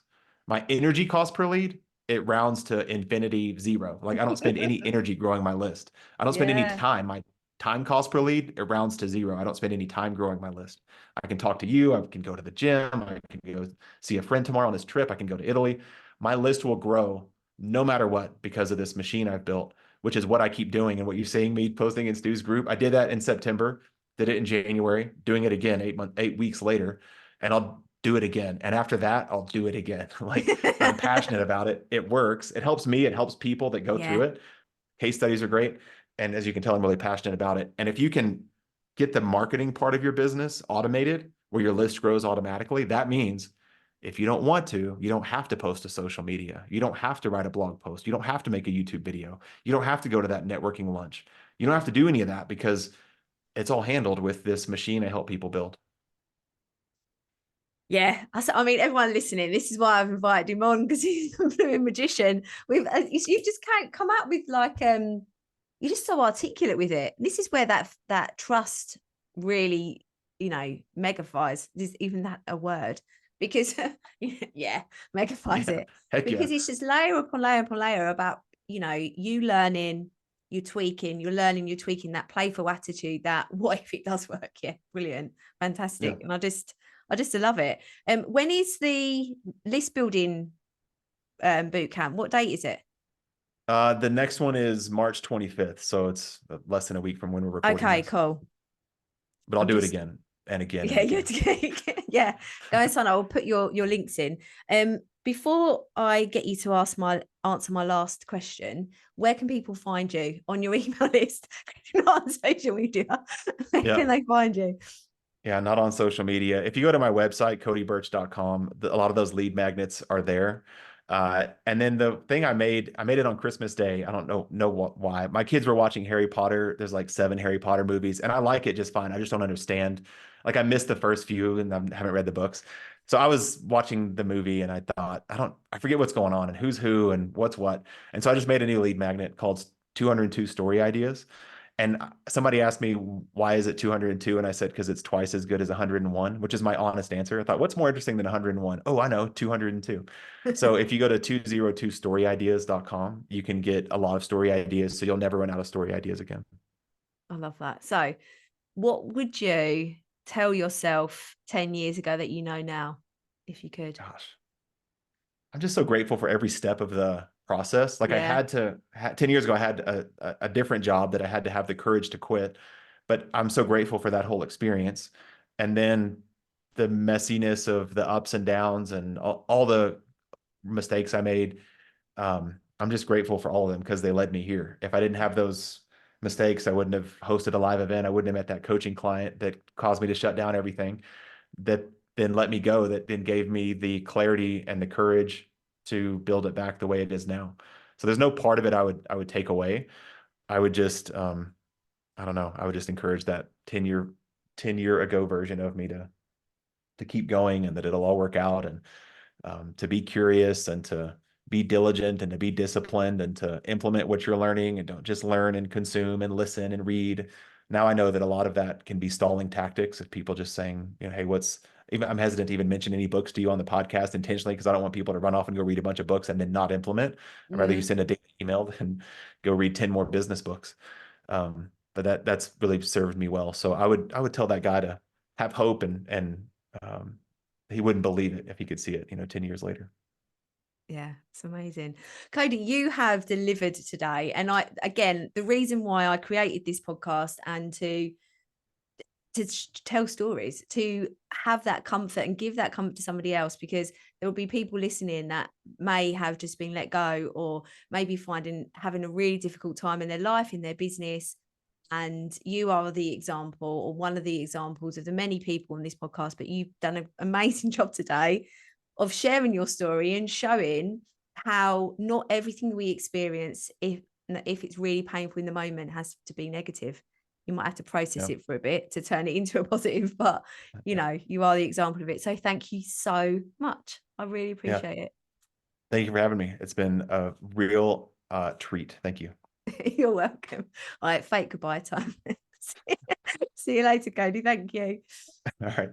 My energy cost per lead, it rounds to infinity zero. Like I don't spend any energy growing my list. I don't spend any Yeah. time. My time cost per lead, it rounds to zero. I don't spend any time growing my list. I can talk to you. I can go to the gym. I can go see a friend tomorrow on this trip. I can go to Italy. My list will grow no matter what because of this machine I've built, which is what I keep doing. And what you're seeing me posting in Stu's group, I did that in September, did it in January, doing it again 8 weeks later, and I'll do it again. And after that, I'll do it again. Like I'm passionate about it. It works. It helps me. It helps people that go through Yeah. it. Case studies are great. And as you can tell, I'm really passionate about it. And if you can get the marketing part of your business automated where your list grows automatically, that means if you don't want to, you don't have to post to social media. You don't have to write a blog post. You don't have to make a YouTube video. You don't have to go to that networking lunch. You don't have to do any of that because it's all handled with this machine I help people build. Yeah, I mean, everyone listening, this is why I've invited him on because he's a fluent magician. You've just can't come out with like you're just so articulate with it. This is where that trust really, megaphies. Is even that a word? Because yeah, megaphies Yeah, it heck yeah. because it's just layer upon layer upon layer about you learning, you tweaking, you're learning, you're tweaking that playful attitude. That what if it does work? Yeah, brilliant, Yeah. fantastic, and I just love it. When is the list building boot camp? What date is it? The next one is March 25th. So it's less than a week from when we're recording Okay, this, cool. but I'll I'm do it just again and again and yeah, again. yeah. Go and sign. I'll put your links in. Before I get you to answer my last question, where can people find you on your email list? You're not on social media. Where Yeah. can they find you? Yeah, not on social media. If you go to my website, codyburch.com, a lot of those lead magnets are there. And then the thing I made it on Christmas Day. I don't know why. My kids were watching Harry Potter. There's like 7 Harry Potter movies, and I like it just fine. I just don't understand. Like I missed the first few, and I haven't read the books. So I was watching the movie, and I thought, I forget what's going on and who's who and what's what. And so I just made a new lead magnet called 202 Story Ideas. And somebody asked me, why is it 202? And I said, because it's twice as good as 101, which is my honest answer. I thought, what's more interesting than 101? Oh, I know, 202. So if you go to 202storyideas.com, you can get a lot of story ideas. So you'll never run out of story ideas again. I love that. So, what would you tell yourself 10 years ago that you know now, if you could? Gosh, I'm just so grateful for every step of the process. Like I Yeah. had to, 10 years ago, I had a different job that I had to have the courage to quit. But I'm so grateful for that whole experience. And then the messiness of the ups and downs and all the mistakes I made. I'm just grateful for all of them because they led me here. If I didn't have those mistakes, I wouldn't have hosted a live event. I wouldn't have met that coaching client that caused me to shut down everything, that then let me go, that then gave me the clarity and the courage to build it back the way it is now. So there's no part of it I would take away. I would just I don't know. I would just encourage that 10 year ago version of me to keep going and that it'll all work out, and to be curious and to be diligent and to be disciplined and to implement what you're learning and don't just learn and consume and listen and read. Now I know that a lot of that can be stalling tactics of people just saying, hey, I'm hesitant to even mention any books to you on the podcast intentionally because I don't want people to run off and go read a bunch of books and then not implement. I'd rather you Mm. send a daily email than go read 10 more business books. But that's really served me well. So I would tell that guy to have hope, and um, he wouldn't believe it if he could see it, 10 years later. Yeah, it's amazing. Cody, you have delivered today. And again, the reason why I created this podcast and to tell stories, to have that comfort and give that comfort to somebody else, because there will be people listening that may have just been let go, or maybe having a really difficult time in their life, in their business. And you are the example, or one of the examples of the many people on this podcast, but you've done an amazing job today of sharing your story and showing how not everything we experience, if it's really painful in the moment, has to be negative. You might have to process Yeah. it for a bit to turn it into a positive, but Yeah. you are the example of it. So thank you so much. I really Yeah. appreciate it. Thank you for having me. It's been a real treat. Thank you. You're welcome. All right, fake goodbye time. See you later, Cody. Thank you. All right.